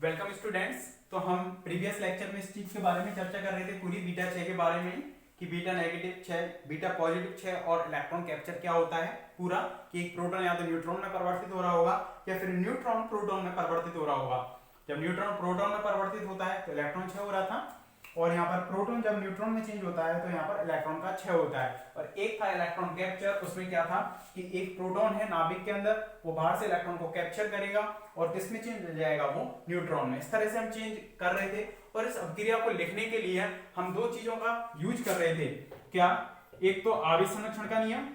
Welcome students. तो हम previous lecture में इस चीज के बारे में चर्चा कर रहे थे पूरी बीटा 6 के बारे में कि बीटा नेगेटिव 6 बीटा पॉजिटिव 6 और इलेक्ट्रॉन कैप्चर क्या होता है पूरा, कि एक प्रोटॉन या तो न्यूट्रॉन में परिवर्तित हो रहा होगा या फिर न्यूट्रॉन प्रोटॉन में परिवर्तित हो रहा होगा। जब न्यूट्रॉन प्रोटॉन में परिवर्तित होता है तो इलेक्ट्रॉन 6 हो रहा था, और यहाँ पर प्रोटॉन जब न्यूट्रॉन में चेंज होता है तो यहाँ पर इलेक्ट्रॉन का 6 होता है। और एक था इलेक्ट्रॉन कैप्चर, उसमें क्या था कि एक प्रोटॉन है नाभिक के अंदर, वो बाहर से इलेक्ट्रॉन को कैप्चर करेगा और किसमें चेंज हो जाएगा, वो न्यूट्रॉन में। इस तरह से हम चेंज कर रहे थे और इस अभिक्रिया को लिखने के लिए हम दो चीजों का यूज कर रहे थे। क्या? एक तो आवेश संरक्षण का नियम,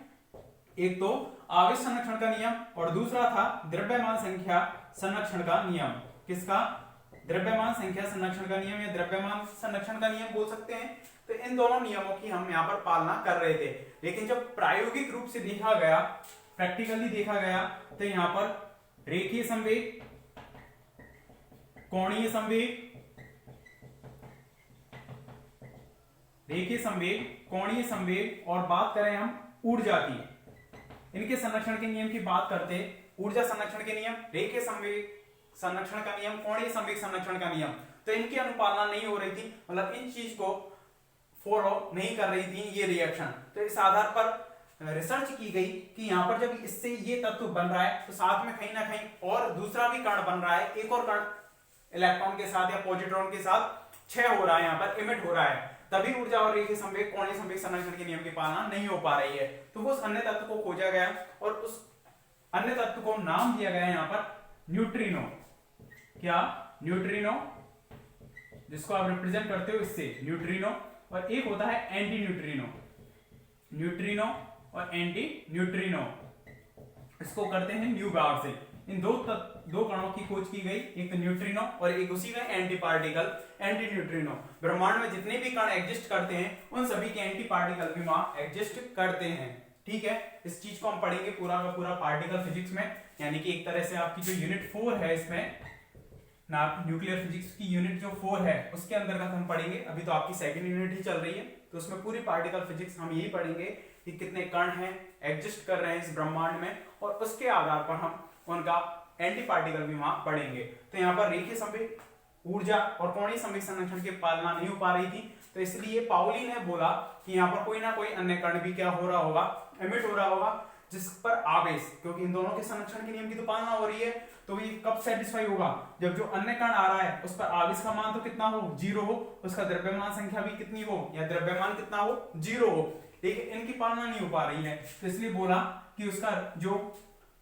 एक तो आवेश संरक्षण का नियम, और दूसरा था द्रव्यमान संख्या संरक्षण का नियम। किसका? द्रव्यमान संख्या संरक्षण का नियम या द्रव्यमान संरक्षण का नियम बोल सकते हैं। तो इन दोनों नियमों की हम यहाँ पर पालना कर रहे थे, लेकिन जब प्रायोगिक रूप से देखा गया, प्रैक्टिकली देखा गया, तो यहाँ पर रेखीय संवेग, कोणीय संवेग, रेखीय संवेग, कोणीय संवेग, और बात करें हम ऊर्जा की, इनके संरक्षण के नियम की बात करते, ऊर्जा संरक्षण के नियम, रेखीय संवेग संरक्षण का नियम, कोणीय संवेग संरक्षण का नियम, तो इनकी अनुपालना नहीं हो रही थी, मतलब इन चीज को फॉलो नहीं कर रही थी ये रिएक्शन। तो इस आधार पर रिसर्च की गई कि यहाँ पर जब इससे ये तत्व बन रहा है तो साथ में कहीं ना कहीं और दूसरा भी कण बन रहा है, एक और कण इलेक्ट्रॉन के साथ या पॉजिट्रॉन के साथ क्षय हो रहा है, यहाँ पर इमिट हो रहा है, तभी ऊर्जा और रेखीय संवेग, कोणीय संवेग संरक्षण के नियम की पालना नहीं हो पा रही है। तो वो उस अन्य तत्व को खोजा गया और उस अन्य तत्व को नाम दिया गया यहाँ पर न्यूट्रिनो। क्या? न्यूट्रिनो, जिसको आप रिप्रेजेंट करते हो इससे न्यूट्रिनो, और एक होता है एंटी न्यूट्रिनो। न्यूट्रिनो और एंटी न्यूट्रिनो, इसको करते हैं न्यू बार से। इन दो कणों की खोज की गई, एक तो न्यूट्रिनो और एक उसी का एंटी पार्टिकल एंटी न्यूट्रिनो। ब्रह्मांड में जितने भी कण एग्जिस्ट करते हैं उन सभी के एंटी पार्टिकल भी वहां एग्जिस्ट करते हैं। ठीक है, इस चीज को हम पढ़ेंगे पूरा का पूरा पार्टिकल फिजिक्स में, यानी कि एक तरह से आपकी जो यूनिट 4 है इसमें ना, न्यूक्लियर फिजिक्स की यूनिट जो 4 है उसके अंतर्गत हम पढ़ेंगे। अभी तो आपकी सेकंड यूनिट ही चल रही है, तो उसमें पूरी पार्टिकल फिजिक्स हम यही पढ़ेंगे कि कितने कण हैं एग्जिस्ट कर रहे हैं इस ब्रह्मांड में, और उसके आधार पर हम उनका एंटी पार्टिकल भी वहां पढ़ेंगे। तो यहाँ पर रेखीय संवेग, ऊर्जा और कोणीय संवेग संरक्षण की पालना नहीं हो पा रही थी, तो इसलिए पाउली ने बोला कि यहाँ पर कोई ना कोई अन्य कण भी क्या हो रहा होगा, एमिट हो रहा होगा, जिस पर आवेश, क्योंकि इन दोनों के संरक्षण के नियम की तो पालना हो रही है, तो ये कब सेटिस्फाई होगा, जब जो अन्य कण आ रहा है उस पर आवेश का मान तो कितना हो, 0 हो, उसका द्रव्यमान संख्या भी कितनी हो, या द्रव्यमान कितना हो, 0 हो, लेकिन इनकी पालना नहीं हो पा रही है। तो इसलिए बोला कि उसका जो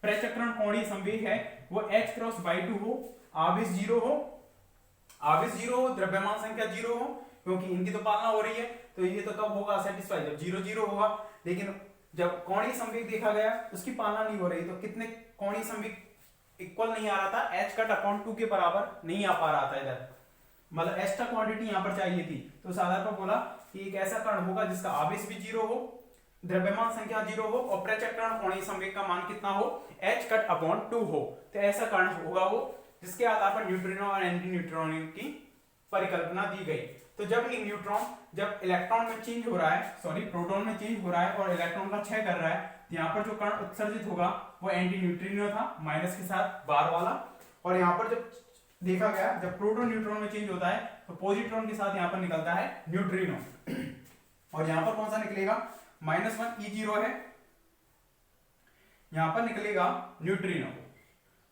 प्रचक्रण कोणीय संवेग है वो h×2 हो, आवेश 0 हो, आवेश 0 हो, द्रव्यमान संख्या 0 हो, क्योंकि इनकी तो पालना हो रही है। तो ये तो कब होगा सेटिस्फाई, जब 0 होगा। लेकिन जब कोणीय संवेग देखा गया उसकी पालना नहीं हो रही, तो कितने कोणीय संवेग इक्वल नहीं आ रहा था, h/2 के बराबर नहीं आ पा रहा था इधर, मतलब एक्स्ट्रा क्वांटिटी यहाँ पर चाहिए थी। तो उस आधार पर बोला कि एक ऐसा कण होगा जिसका आवेश भी 0 हो, द्रव्यमान संख्या 0 हो और प्रचक्रण कोणीय संवेग का मान कितना हो, h/2 हो। तो ऐसा कण होगा वो जिसके आधार पर न्यूट्रिनो और एंटी न्यूट्रिनो की परिकल्पना दी गई। तो जब एक न्यूट्रॉन जब इलेक्ट्रॉन में चेंज हो रहा है, सॉरी प्रोटॉन में चेंज हो रहा है और इलेक्ट्रॉन का क्षय कर रहा है, तो यहाँ पर जो कण उत्सर्जित होगा वो एंटी न्यूट्रिनो था, माइनस के साथ बार वाला। और यहाँ पर जब देखा गया, जब प्रोटॉन न्यूट्रॉन में चेंज होता है तो पॉजिट्रॉन के साथ यहाँ पर निकलता है न्यूट्रिनो, और यहाँ पर कौन सा निकलेगा, -1 E0 है, यहाँ पर निकलेगा न्यूट्रिनो।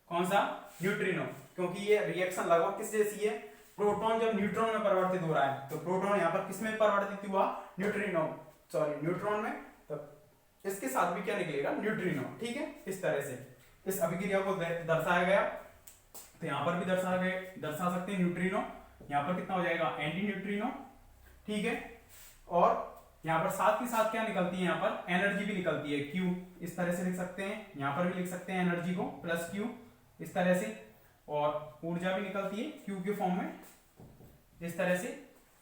कौन सा? न्यूट्रिनो, क्योंकि ये रिएक्शन लगभग किस जैसी है, प्रोटॉन जब न्यूट्रॉन में परिवर्तित हो रहा है, तो प्रोटॉन यहाँ पर किसमें परिवर्तित हुआ, न्यूट्रॉन में, तो इसके साथ भी क्या निकलेगा, न्यूट्रिनो। ठीक है, इस तरह से इस अभिक्रिया को दर्शाया गया। तो यहाँ पर भी दर्शा सकते हैं न्यूट्रिनो, यहाँ पर कितना हो जाएगा, एंटी न्यूट्रिनो। ठीक है, और यहाँ पर साथ ही साथ क्या निकलती है, यहाँ पर एनर्जी भी निकलती है, Q, इस तरह से लिख सकते हैं, यहाँ पर भी लिख सकते हैं एनर्जी को +Q इस तरह से, और ऊर्जा भी निकलती है Q के फॉर्म में इस तरह से।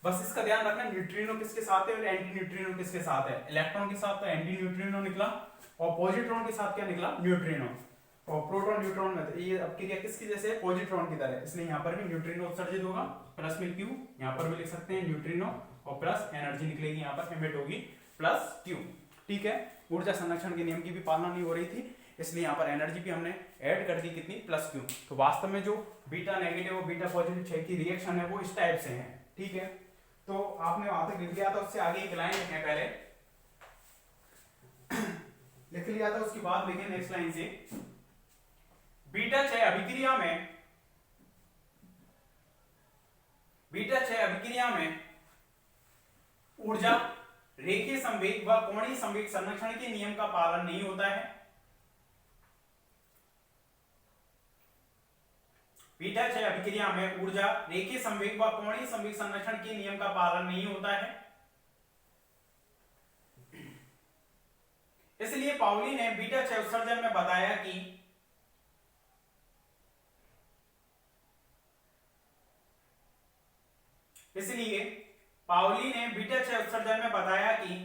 बस इसका ध्यान रखना, न्यूट्रिनो किसके साथ है और एंटी न्यूट्रिनो किसके साथ है। इलेक्ट्रॉन के साथ तो एंटी न्यूट्रिनो निकला, और पॉजिट्रॉन के साथ क्या निकला, न्यूट्रिनो। और प्रोटॉन न्यूट्रॉन में तो ये अभिक्रिया किसकी जैसे है, पॉजिट्रॉन की तरह, इसलिए यहाँ पर भी न्यूट्रिनो उत्सर्जित होगा, प्लस में Q, यहाँ पर भी लिख सकते हैं न्यूट्रिनो, और प्लस एनर्जी निकलेगी यहाँ पर, एमिट होगी +Q। ठीक है, ऊर्जा संरक्षण के नियम की भी पालना नहीं हो रही थी, इसलिए यहाँ पर एनर्जी भी हमने ऐड कर दी कितनी, प्लस Q। तो वास्तव में जो बीटा नेगेटिव और बीटा पॉजिटिव क्षय की रिएक्शन है वो इस टाइप से है, ठीक है। तो आपने वहां तक लिख लिया था, उससे आगे एक लाइन लिखें, पहले लिख लिया था, उसके बाद लिखें नेक्स्ट लाइन से, बीटा क्षय अभिक्रिया में, बीटा क्षय अभिक्रिया में ऊर्जा रेखीय संवेग व कोणीय संवेग संरक्षण के नियम का पालन नहीं होता है। बीटा क्षय अभिक्रिया में ऊर्जा रेखीय संवेग व कोणीय संवेग संरक्षण के नियम का पालन नहीं होता है। इसलिए पाउली ने बीटा क्षय उत्सर्जन में बताया कि इसलिए पाउली ने बीटा क्षय उत्सर्जन में बताया कि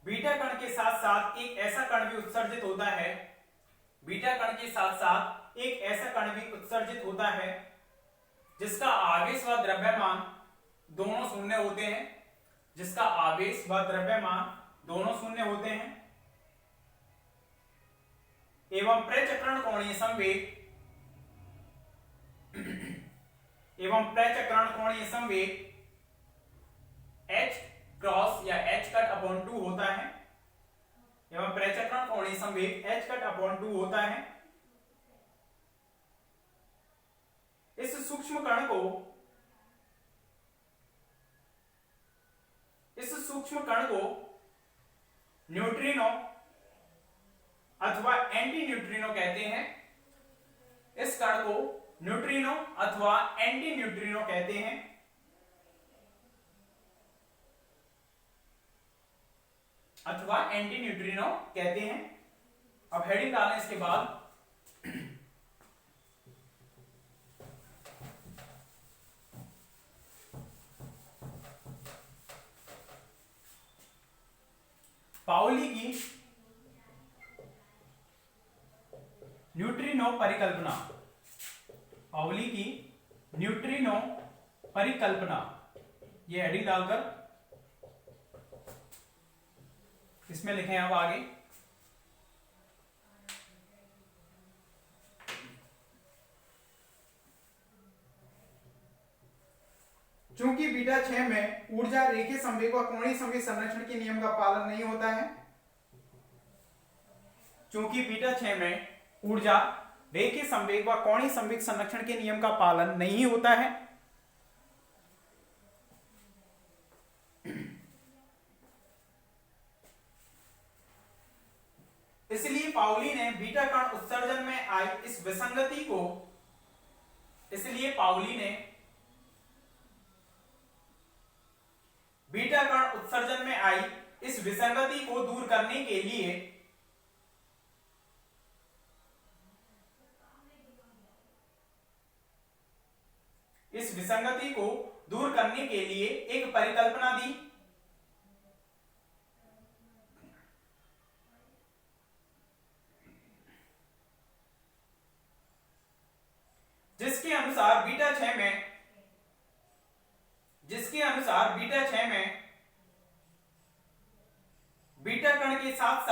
बीटा कण के साथ साथ एक ऐसा कण भी उत्सर्जित होता है, बीटा कण के साथ साथ एक ऐसा कण भी उत्सर्जित होता है जिसका आवेश व द्रव्यमान दोनों शून्य होते हैं, जिसका आवेश व द्रव्यमान दोनों शून्य होते हैं एवं प्रचक्रण कोणीय संवेग h क्रॉस या h कट अपॉन 2 होता है, एवं प्रचक्रण कोणीय संवेग h कट अपॉन 2 होता है। इस सूक्ष्म कण को न्यूट्रिनो अथवा एंटी न्यूट्रिनो कहते हैं। इस कण को न्यूट्रिनो अथवा एंटी न्यूट्रिनो कहते हैं। अब हेडिंग डालें इसके बाद, पाउली की न्यूट्रिनो परिकल्पना, पाउली की न्यूट्रिनो परिकल्पना, ये हेडिंग डालकर इसमें लिखें अब आगे। चूंकि बीटा 6 में ऊर्जा रेखीय संवेग व कोणीय संवेग संरक्षण के नियम का पालन नहीं होता है, चूंकि बीटा 6 में ऊर्जा रेखीय संवेग व कोणीय संवेग संरक्षण के नियम का पालन नहीं होता है, इसलिए पाउली ने बीटा कण उत्सर्जन में आई इस विसंगति को, इसलिए पाउली ने बीटा कण उत्सर्जन में आई इस विसंगति को दूर करने के लिए एक परिकल्पना दी, जिसके अनुसार बीटा 6 में बीटा कण के साथ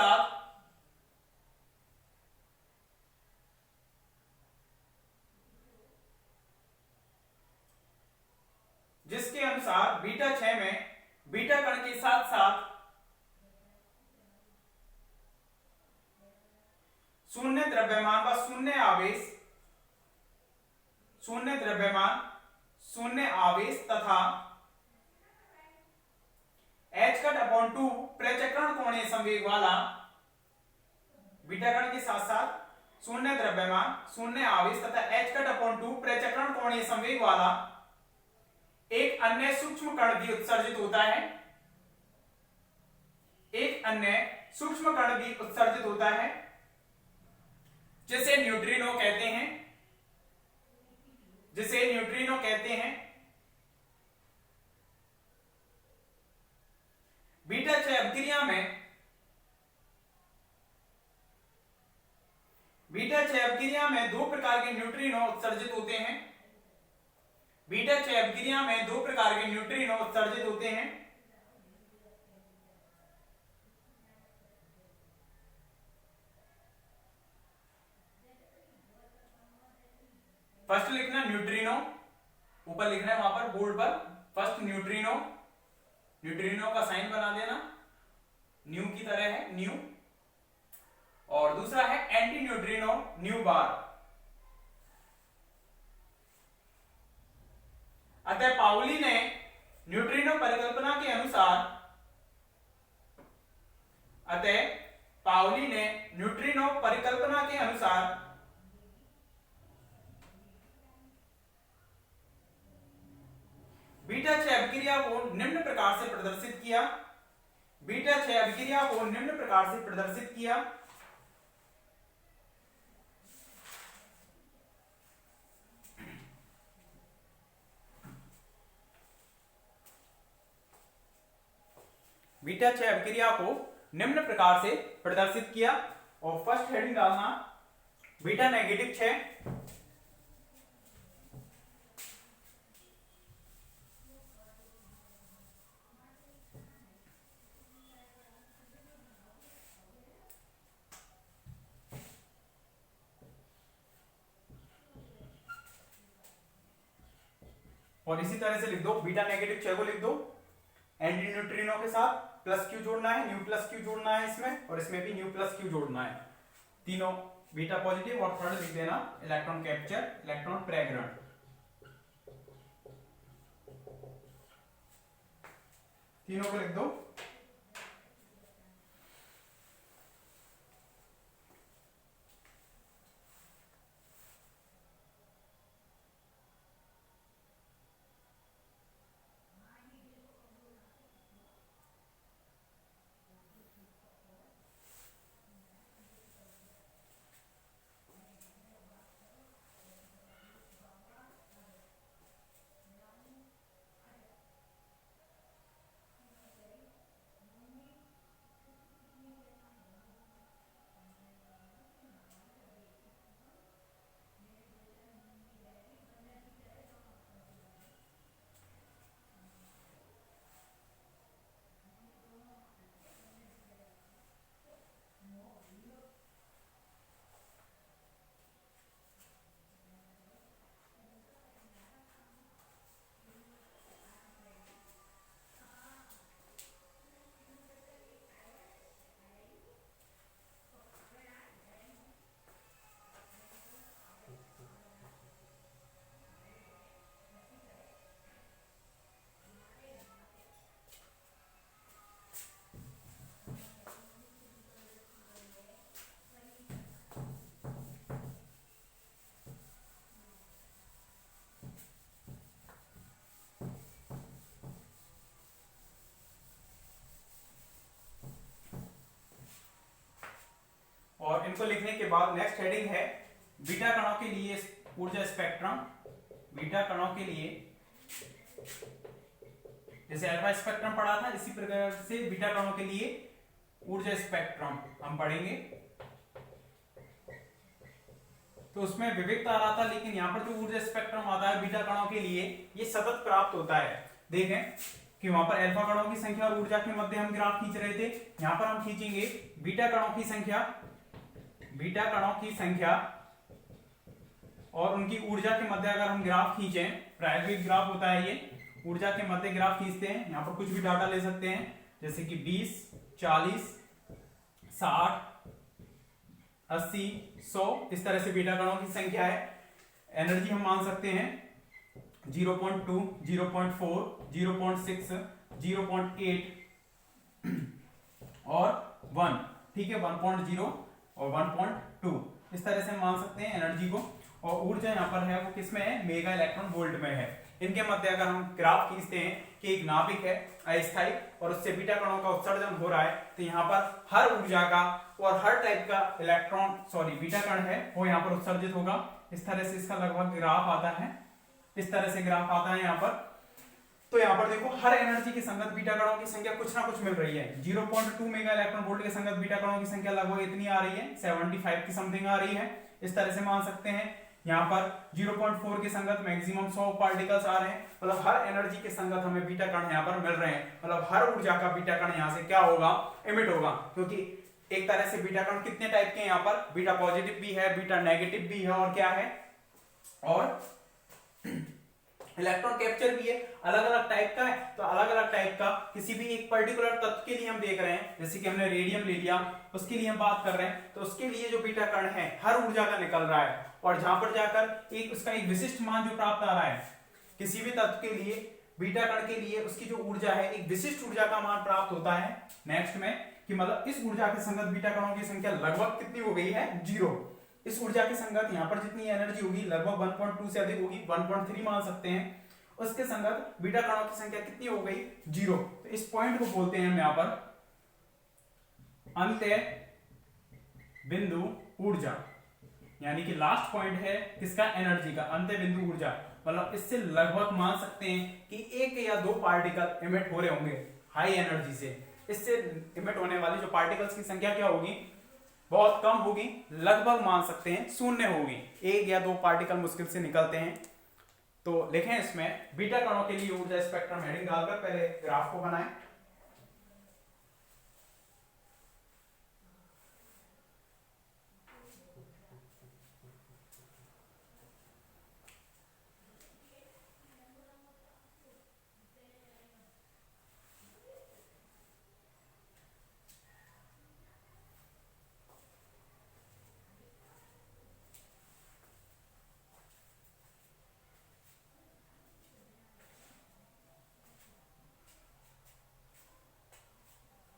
साथ शून्य द्रव्यमान व शून्य आवेश तथा h कट अपॉन 2 प्रचक्रण कोणीय संवेग वाला, बीटा कण के साथ साथ शून्य द्रव्यमान, शून्य आवेश तथा h कट अपॉन 2 प्रचक्रण कोणीय संवेग वाला एक अन्य सूक्ष्म कण भी उत्सर्जित होता है, जिसे न्यूट्रिनो कहते हैं। बीटा 6 अभिक्रिया में दो प्रकार के न्यूट्रिनो उत्सर्जित होते हैं। बीटा क्षय अभिक्रिया में दो प्रकार के न्यूट्रिनो उत्सर्जित होते हैं। फर्स्ट लिखना न्यूट्रिनो, ऊपर लिखना है वहां पर बोर्ड पर, फर्स्ट न्यूट्रिनो, न्यूट्रिनो का साइन बना देना, न्यू की तरह है न्यू। और दूसरा है एंटी न्यूट्रिनो, न्यू बार। अतः पाउली ने न्यूट्रिनो परिकल्पना के अनुसार, अतः पाउली ने न्यूट्रिनो परिकल्पना के अनुसार बीटा क्षय अभिक्रिया को निम्न प्रकार से प्रदर्शित किया। बीटा क्षय अभिक्रिया को निम्न प्रकार से प्रदर्शित किया। बीटा क्षय अभिक्रिया को निम्न प्रकार से प्रदर्शित किया। और फर्स्ट हेडिंग डालना बीटा नेगेटिव क्षय, और इसी तरह से लिख दो बीटा नेगेटिव क्षय को लिख दो एंटी न्यूट्रिनो के साथ, प्लस क्यू जोड़ना है, न्यू प्लस क्यू जोड़ना है इसमें, और इसमें भी न्यू प्लस क्यू जोड़ना है, तीनों बीटा पॉजिटिव। और थर्ड लिख देना इलेक्ट्रॉन कैप्चर, इलेक्ट्रॉन प्रेग्रण, तीनों को लिख दो। और इनको लिखने के बाद नेक्स्ट हेडिंग है बीटा कणों के लिए ऊर्जा स्पेक्ट्रम। बीटा कणों के लिए जैसे अल्फा स्पेक्ट्रम पढ़ा था, इसी प्रकार से बीटा कणों के लिए ऊर्जा स्पेक्ट्रम हम पढ़ेंगे। तो उसमें विविधता आ रहा था, लेकिन यहाँ पर जो ऊर्जा स्पेक्ट्रम आता है बीटा कणों के लिए ये सतत प्राप्त होता है। देखें कि वहां पर अल्फा कणों की संख्या और ऊर्जा के मध्य हम ग्राफ खींच रहे थे, यहाँ पर हम खींचेंगे बीटा कणों की संख्या, बीटा कणों की संख्या और उनकी ऊर्जा के मध्य अगर हम ग्राफ खींचें, प्रायोगिक ग्राफ होता है ये, ऊर्जा के मध्य ग्राफ खींचते हैं। यहाँ पर कुछ भी डाटा ले सकते हैं, जैसे कि 20, 40, 60, 80, 100, इस तरह से बीटा कणों की संख्या है। एनर्जी हम मान सकते हैं 0.2, 0.4, 0.6, 0.8 और 1, ठीक है, 1.0 और 1.2, इस तरह से हम मान सकते हैं एनर्जी को। और ऊर्जा यहाँ पर है वो किसमें है, मेगा इलेक्ट्रॉन वोल्ट में है। इनके मध्य अगर हम ग्राफ खींचते हैं कि एक नाभिक है अस्थायी और उससे बीटा कणों का उत्सर्जन हो रहा है, तो यहाँ पर हर ऊर्जा का और हर टाइप का इलेक्ट्रॉन बीटा कण है वो यहाँ पर उत्सर्जित होगा। इस तरह से इसका लगभग ग्राफ आता है, इस तरह से ग्राफ आता है यहाँ पर। तो यहाँ पर देखो हर एनर्जी की संगत बीटा कणों की संख्या कुछ ना कुछ मिल रही है। 0.2 मेगा इलेक्ट्रॉन वोल्ट के संगत बीटा कणों की संख्या लगभग इतनी आ रही है, 75 की समथिंग आ रही है, इस तरह से मान सकते हैं। यहाँ पर 0.4 के संगत मैक्सिमम 100 पार्टिकल्स आ रहे हैं, मतलब हर एनर्जी के संगत हमें बीटा कण यहाँ पर मिल रहे हैं, मतलब हर ऊर्जा का बीटा कण यहाँ से क्या होगा, एमिट होगा। क्योंकि एक तरह से बीटा कण कितने टाइप के हैं यहाँ पर, बीटा पॉजिटिव भी है, बीटा नेगेटिव भी है, और क्या है, और इलेक्ट्रॉन कैप्चर भी है, अलग अलग टाइप का है। तो अलग अलग टाइप का किसी भी एक पर्टिकुलर तत्व के लिए हम देख रहे हैं, जैसे कि हमने रेडियम ले लिया, उसके लिए हम बात कर रहे हैं, तो उसके लिए जो बीटा कण है हर ऊर्जा का निकल रहा है, और जहां पर जाकर एक उसका एक विशिष्ट मान जो प्राप्त आ रहा है, किसी भी तत्व के लिए बीटा कण के लिए उसकी जो ऊर्जा है एक विशिष्ट ऊर्जा का मान प्राप्त होता है नेक्स्ट में, कि मतलब इस ऊर्जा के संगत बीटा कणों की संख्या लगभग कितनी हो गई है, 0। इस ऊर्जा के संगत यहाँ पर जितनी एनर्जी होगी लगभग 1.2 से अधिक होगी, 1.3 मान सकते हैं, उसके संगत बीटा कणों की संख्या कितनी हो गई, 0। तो इस पॉइंट को बोलते हैं हम यहाँ पर अंत्य बिंदु ऊर्जा, यानी कि लास्ट पॉइंट है किसका, एनर्जी का, अंत्य बिंदु ऊर्जा। मतलब इससे लगभग मान सकते हैं कि 1 या 2 पार्टिकल इमिट हो रहे होंगे हाई एनर्जी से। इससे इमिट होने वाली जो पार्टिकल्स की संख्या क्या होगी, बहुत कम होगी, लगभग मान सकते हैं 0 होगी, 1 या 2 पार्टिकल मुश्किल से निकलते हैं। तो लिखें इसमें बीटा कणों के लिए ऊर्जा स्पेक्ट्रम हेडिंग डालकर पहले ग्राफ को बनाएं।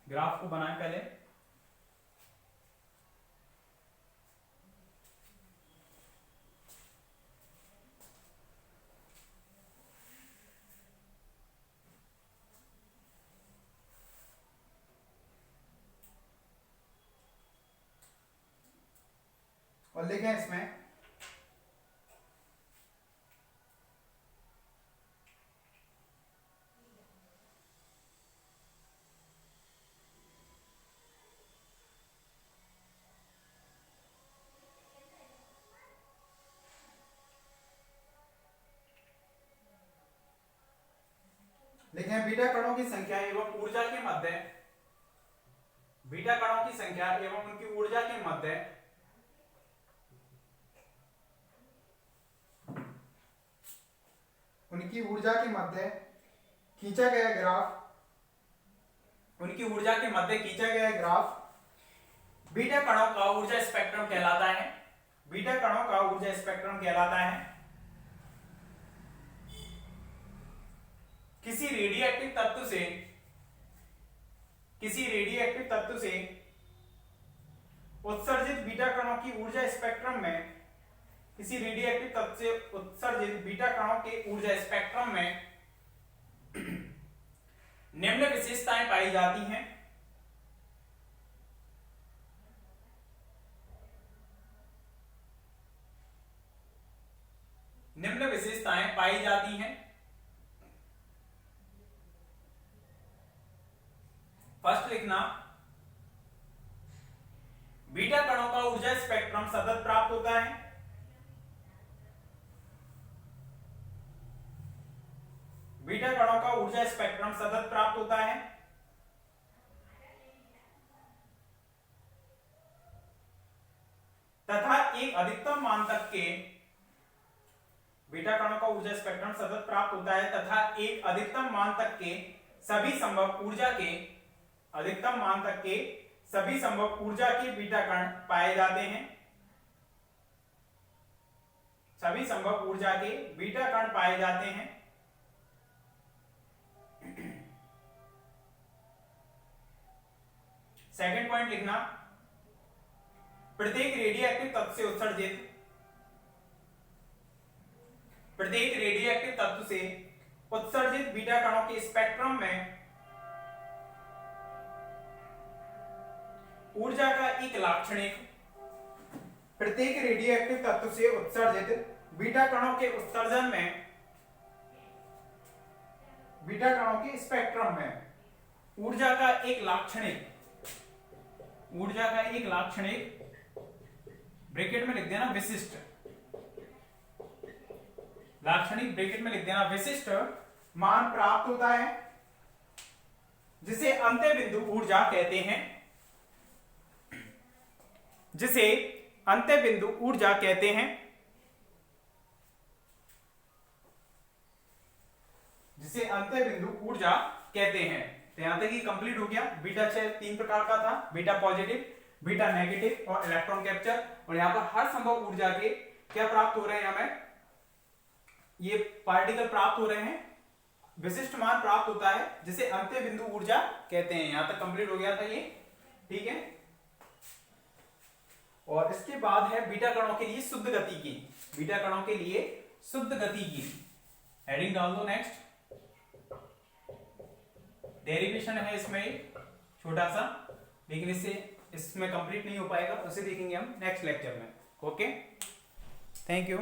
ग्राफ को बनाएं पहले। और लिखें इसमें लिखें बीटा कणों की संख्या एवं ऊर्जा के मध्य, बीटा कणों की संख्या एवं उनकी ऊर्जा के मध्य उनकी ऊर्जा के मध्य खींचा गया ग्राफ, उनकी ऊर्जा के मध्य खींचा गया ग्राफ बीटा कणों का ऊर्जा स्पेक्ट्रम कहलाता है, बीटा कणों का ऊर्जा स्पेक्ट्रम कहलाता है। किसी रेडियोएक्टिव तत्व से, किसी रेडियोएक्टिव तत्व से उत्सर्जित बीटा कणों की ऊर्जा स्पेक्ट्रम में, किसी रेडियोएक्टिव तत्व से उत्सर्जित बीटा कणों के ऊर्जा स्पेक्ट्रम में निम्न विशेषताएं पाई जाती हैं। निम्न विशेषताएं पाई जाती हैं। फर्स्ट लिखना, बीटा कणों का ऊर्जा स्पेक्ट्रम सतत प्राप्त होता है। बीटा कणों का ऊर्जा स्पेक्ट्रम सतत प्राप्त होता है तथा एक अधिकतम मान तक के, बीटा कणों का ऊर्जा स्पेक्ट्रम सतत प्राप्त होता है तथा एक अधिकतम मान तक के सभी संभव ऊर्जा के, अधिकतम मान तक के सभी संभव ऊर्जा के बीटा कण पाए जाते हैं। सभी संभव ऊर्जा के बीटा कण पाए जाते हैं। सेकंड पॉइंट लिखना, प्रत्येक रेडियोएक्टिव तत्व से उत्सर्जित, प्रत्येक रेडियोएक्टिव तत्व से उत्सर्जित बीटा कणों के स्पेक्ट्रम में ऊर्जा का एक लाक्षणिक, प्रत्येक रेडियोएक्टिव तत्व से उत्सर्जित बीटा कणों के उत्सर्जन में, बीटा कणों के स्पेक्ट्रम में ऊर्जा का एक लाक्षणिक, ऊर्जा का एक लाक्षणिक, ब्रैकेट में लिख देना विशिष्ट, लाक्षणिक ब्रैकेट में लिख देना, विशिष्ट मान प्राप्त होता है जिसे अंत्य बिंदु ऊर्जा कहते हैं, जिसे अंत्य बिंदु ऊर्जा कहते हैं, जिसे अंत्य बिंदु ऊर्जा कहते हैं। तो यहां तक ही कंप्लीट हो गया। बीटा 3 प्रकार का था, बीटा पॉजिटिव, बीटा नेगेटिव और इलेक्ट्रॉन कैप्चर। और यहां पर हर संभव ऊर्जा के क्या प्राप्त हो रहे हैं, हमें ये पार्टिकल प्राप्त हो रहे हैं, विशिष्ट मान प्राप्त होता है जिसे अंत्य बिंदु ऊर्जा कहते हैं। यहां तक कंप्लीट हो गया था ये, ठीक है। और इसके बाद है बीटा कणों के लिए शुद्ध गति की, बीटा कणों के लिए शुद्ध गति की हेडिंग डाल दो। नेक्स्ट डेरिवेशन है इसमें छोटा सा, लेकिन इसमें कंप्लीट नहीं हो पाएगा, उसे देखेंगे हम नेक्स्ट लेक्चर में। Okay, thank you.